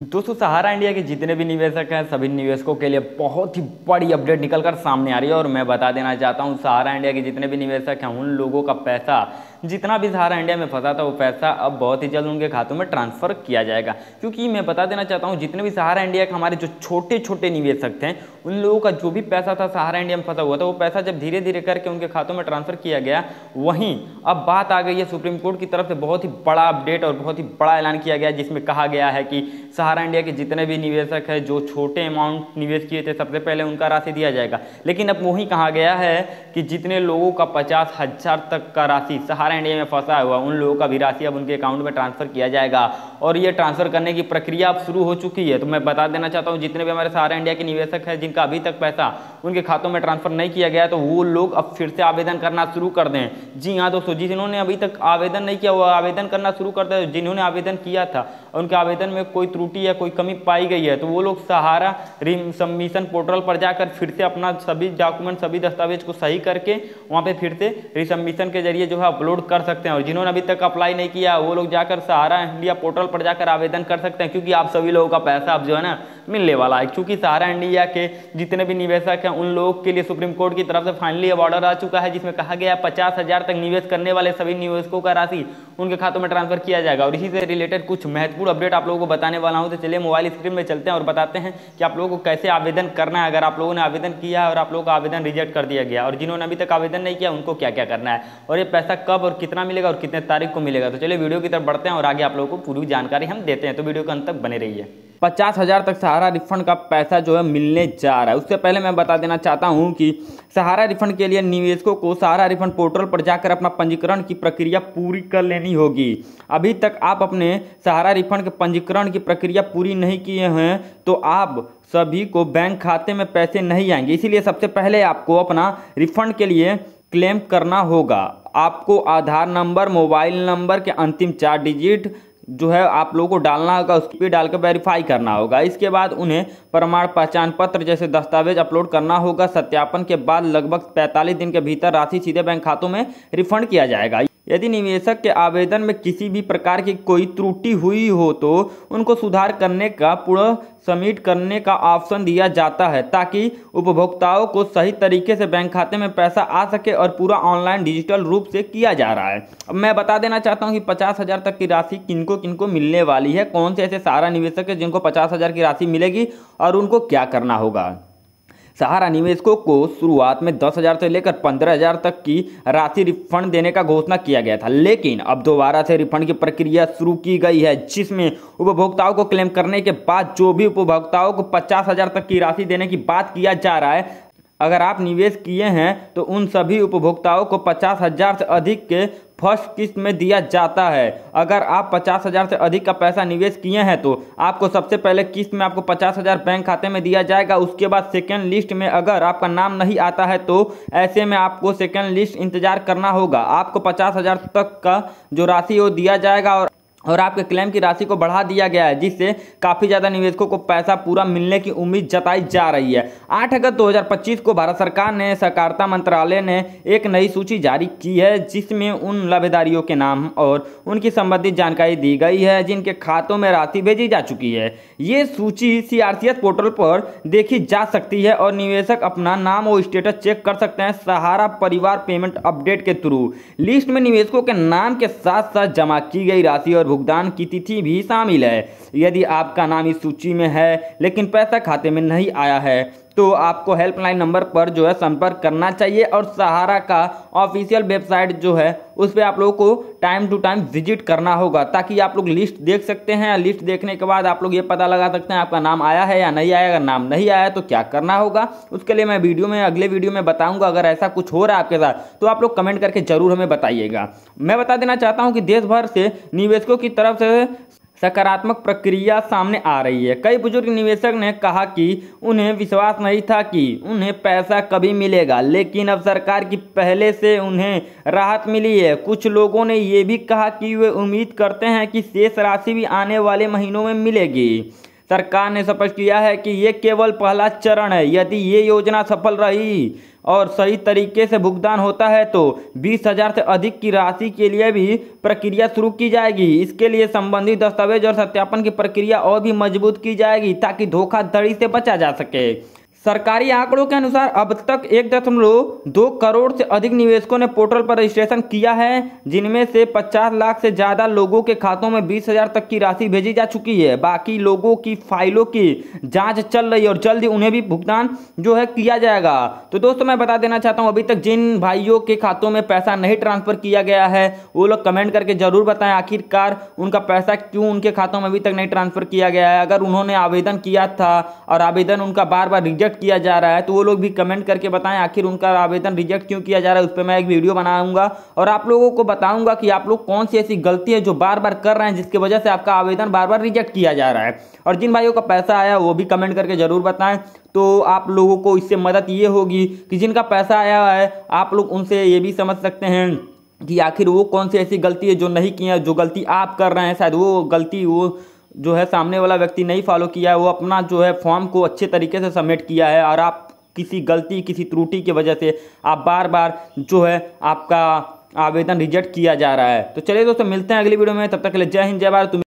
दोस्तों सहारा इंडिया के जितने भी निवेशक हैं सभी निवेशकों के लिए बहुत ही बड़ी अपडेट निकल कर सामने आ रही है। और मैं बता देना चाहता हूं सहारा इंडिया के जितने भी निवेशक हैं उन लोगों का पैसा जितना भी सहारा इंडिया में फंसा था वो पैसा अब बहुत ही जल्द उनके खातों में ट्रांसफर किया जाएगा। क्योंकि मैं बता देना चाहता हूं जितने भी सहारा इंडिया के हमारे जो छोटे छोटे निवेशक थे उन लोगों का जो भी पैसा था सहारा इंडिया में फंसा हुआ था वो पैसा जब धीरे धीरे करके उनके खातों में ट्रांसफर किया गया, वहीं अब बात आ गई है सुप्रीम कोर्ट की तरफ से बहुत ही बड़ा अपडेट और बहुत ही बड़ा ऐलान किया गया जिसमें कहा गया है कि सहारा इंडिया के जितने भी निवेशक है जो छोटे अमाउंट निवेश किए थे सबसे पहले उनका राशि दिया जाएगा। लेकिन अब वही कहा गया है कि जितने लोगों का 50,000 तक का राशि सहारा इंडिया में फंसा हुआ उन लोगों का भी राशि अब उनके अकाउंट में ट्रांसफर किया जाएगा। और ये ट्रांसफर करने की प्रक्रिया अब शुरू हो चुकी है। तो मैं बता देना चाहता हूँ जितने भी हमारे सहारा इंडिया के निवेशक हैं जिनका अभी तक पैसा उनके खातों में ट्रांसफर नहीं किया गया है तो वो लोग अब फिर से आवेदन करना शुरू कर दें। जी हाँ दोस्तों, जिन्होंने अभी तक आवेदन नहीं किया वो आवेदन करना शुरू कर दें। जिन्होंने आवेदन किया था उनके आवेदन में कोई त्रुटि या कोई कमी पाई गई है तो वो लोग सहारा सबमिशन पोर्टल पर जाकर फिर से अपना सभी डॉक्यूमेंट सभी दस्तावेज को सही करके वहाँ पे फिर से रिसबमिशन के जरिए जो है अपलोड कर सकते हैं। और जिन्होंने अभी तक अप्लाई नहीं किया वो लोग जाकर सहारा इंडिया पोर्टल पर जाकर आवेदन कर सकते हैं। क्योंकि आप सभी लोगों का पैसा अब जो है ना मिलने वाला है। क्योंकि सहारा इंडिया के जितने भी निवेशक हैं उन लोगों के लिए सुप्रीम कोर्ट की तरफ से फाइनली अब ऑर्डर आ चुका है जिसमें कहा गया 50,000 तक निवेश करने वाले सभी निवेशकों का राशि उनके खातों में ट्रांसफर किया जाएगा। और इसी से रिलेटेड कुछ महत्वपूर्ण अपडेट आप लोगों को बताने वाला हूं। तो चलिए मोबाइल स्क्रीन में चलते हैं और बताते हैं कि आप लोगों को कैसे आवेदन करना है। अगर आप लोगों ने आवेदन किया है और आप लोगों का आवेदन रिजेक्ट कर दिया गया और जिन्होंने अभी तक आवेदन नहीं किया उनको क्या क्या करना है और ये पैसा कब और कितना मिलेगा और कितने तारीख को मिलेगा। तो चलिए वीडियो की तरफ बढ़ते हैं और आगे आप लोगों को पूरी जानकारी हम देते हैं। तो वीडियो के अंत तक बने रहिए। 50,000 तक सहारा रिफंड का पैसा जो है मिलने जा रहा है। उससे पहले मैं बता देना चाहता हूं कि सहारा रिफंड के लिए निवेशकों को सहारा रिफंड पोर्टल पर जाकर अपना पंजीकरण की प्रक्रिया पूरी कर लेनी होगी। अभी तक आप अपने सहारा रिफंड के पंजीकरण की प्रक्रिया पूरी नहीं किए हैं तो आप सभी को बैंक खाते में पैसे नहीं आएंगे। इसीलिए सबसे पहले आपको अपना रिफंड के लिए क्लेम करना होगा। आपको आधार नंबर मोबाइल नंबर के अंतिम 4 डिजिट जो है आप लोगों को डालना होगा, उस पर डाल कर वेरीफाई करना होगा। इसके बाद उन्हें प्रमाण पहचान पत्र जैसे दस्तावेज अपलोड करना होगा। सत्यापन के बाद लगभग 45 दिन के भीतर राशि सीधे बैंक खातों में रिफंड किया जाएगा। यदि निवेशक के आवेदन में किसी भी प्रकार की कोई त्रुटि हुई हो तो उनको सुधार करने का पुनः सबमिट करने का ऑप्शन दिया जाता है ताकि उपभोक्ताओं को सही तरीके से बैंक खाते में पैसा आ सके और पूरा ऑनलाइन डिजिटल रूप से किया जा रहा है। अब मैं बता देना चाहता हूं कि 50,000 तक की राशि किनको किनको मिलने वाली है, कौन से ऐसे सहारा निवेशक है जिनको 50,000 की राशि मिलेगी और उनको क्या करना होगा। सहारा निवेशकों को शुरुआत में 10,000 से लेकर 15,000 तक की राशि रिफंड देने का घोषणा किया गया था। लेकिन अब दोबारा से रिफंड की प्रक्रिया शुरू की गई है जिसमें उपभोक्ताओं को क्लेम करने के बाद जो भी उपभोक्ताओं को 50,000 तक की राशि देने की बात किया जा रहा है, अगर आप निवेश किए हैं तो उन सभी उपभोक्ताओं को 50,000 से अधिक के फर्स्ट किस्त में दिया जाता है। अगर आप 50,000 से अधिक का पैसा निवेश किए हैं तो आपको सबसे पहले किस्त में आपको 50,000 बैंक खाते में दिया जाएगा। उसके बाद सेकेंड लिस्ट में अगर आपका नाम नहीं आता है तो ऐसे में आपको सेकेंड लिस्ट इंतजार करना होगा। आपको 50,000 तक का जो राशि वो दिया जाएगा और आपके क्लेम की राशि को बढ़ा दिया गया है जिससे काफ़ी ज़्यादा निवेशकों को पैसा पूरा मिलने की उम्मीद जताई जा रही है। 8 अगस्त 2025 को भारत सरकार ने सहकारिता मंत्रालय ने एक नई सूची जारी की है जिसमें उन लाभधारियों के नाम और उनकी संबंधित जानकारी दी गई है जिनके खातों में राशि भेजी जा चुकी है। ये सूची CRCS पोर्टल पर देखी जा सकती है और निवेशक अपना नाम और स्टेटस चेक कर सकते हैं सहारा परिवार पेमेंट अपडेट के थ्रू। लिस्ट में निवेशकों के नाम के साथ साथ जमा की गई राशि और भुगतान की तिथि भी शामिल है। यदि आपका नाम इस सूची में है लेकिन पैसा खाते में नहीं आया है तो आपको हेल्पलाइन नंबर पर जो है संपर्क करना चाहिए और सहारा का ऑफिशियल वेबसाइट जो है उस पर आप लोगों को टाइम टू टाइम विजिट करना होगा ताकि आप लोग लिस्ट देख सकते हैं। लिस्ट देखने के बाद आप लोग ये पता लगा सकते हैं आपका नाम आया है या नहीं आया। अगर नाम नहीं आया तो क्या करना होगा उसके लिए मैं अगले वीडियो में बताऊंगा। अगर ऐसा कुछ हो रहा है आपके साथ तो आप लोग कमेंट करके जरूर हमें बताइएगा। मैं बता देना चाहता हूं कि देश भर से निवेशकों की तरफ से सकारात्मक प्रक्रिया सामने आ रही है। कई बुजुर्ग निवेशक ने कहा कि उन्हें विश्वास नहीं था कि उन्हें पैसा कभी मिलेगा, लेकिन अब सरकार की पहले से उन्हें राहत मिली है। कुछ लोगों ने यह भी कहा कि वे उम्मीद करते हैं कि शेष राशि भी आने वाले महीनों में मिलेगी। सरकार ने स्पष्ट किया है कि ये केवल पहला चरण है। यदि ये योजना सफल रही और सही तरीके से भुगतान होता है तो 20,000 से अधिक की राशि के लिए भी प्रक्रिया शुरू की जाएगी। इसके लिए संबंधित दस्तावेज और सत्यापन की प्रक्रिया और भी मजबूत की जाएगी ताकि धोखाधड़ी से बचा जा सके। सरकारी आंकड़ों के अनुसार अब तक 1.2 करोड़ से अधिक निवेशकों ने पोर्टल पर रजिस्ट्रेशन किया है, जिनमें से 50 लाख से ज्यादा लोगों के खातों में 20,000 तक की राशि भेजी जा चुकी है। बाकी लोगों की फाइलों की जांच चल रही है और जल्दी उन्हें भी भुगतान जो है किया जाएगा। तो दोस्तों मैं बता देना चाहता हूं, अभी तक जिन भाइयों के खातों में पैसा नहीं ट्रांसफर किया गया है वो लोग कमेंट करके जरूर बताएं आखिरकार उनका पैसा क्यों उनके खातों में अभी तक नहीं ट्रांसफर किया गया है। अगर उन्होंने आवेदन किया था और आवेदन उनका बार बार रिजेक्ट किया जा रहा है तो वो लोग भी कमेंट करके बताएं आखिर उनका आवेदन रिजेक्ट क्यों किया जा रहा है। उस पर मैं एक वीडियो बनाऊंगा और आप लोगों को बताऊंगा कि आप लोग कौन सी ऐसी गलती है जो बार बार कर रहे हैं जिसकी वजह से आपका आवेदन बार बार रिजेक्ट किया जा रहा है। और जिन भाइयों का पैसा आया वो भी कमेंट करके जरूर बताएं, तो आप लोगों को इससे मदद ये होगी कि जिनका पैसा आया है आप लोग उनसे ये भी समझ सकते हैं कि आखिर वो कौन सी ऐसी गलती है जो नहीं की है। जो गलती आप कर रहे हैं शायद वो गलती वो जो है सामने वाला व्यक्ति नहीं फॉलो किया है, वो अपना जो है फॉर्म को अच्छे तरीके से सबमिट किया है और आप किसी गलती किसी त्रुटि की वजह से आप बार बार जो है आपका आवेदन रिजेक्ट किया जा रहा है। तो चलिए दोस्तों मिलते हैं अगली वीडियो में, तब तक के लिए जय हिंद जय भारत।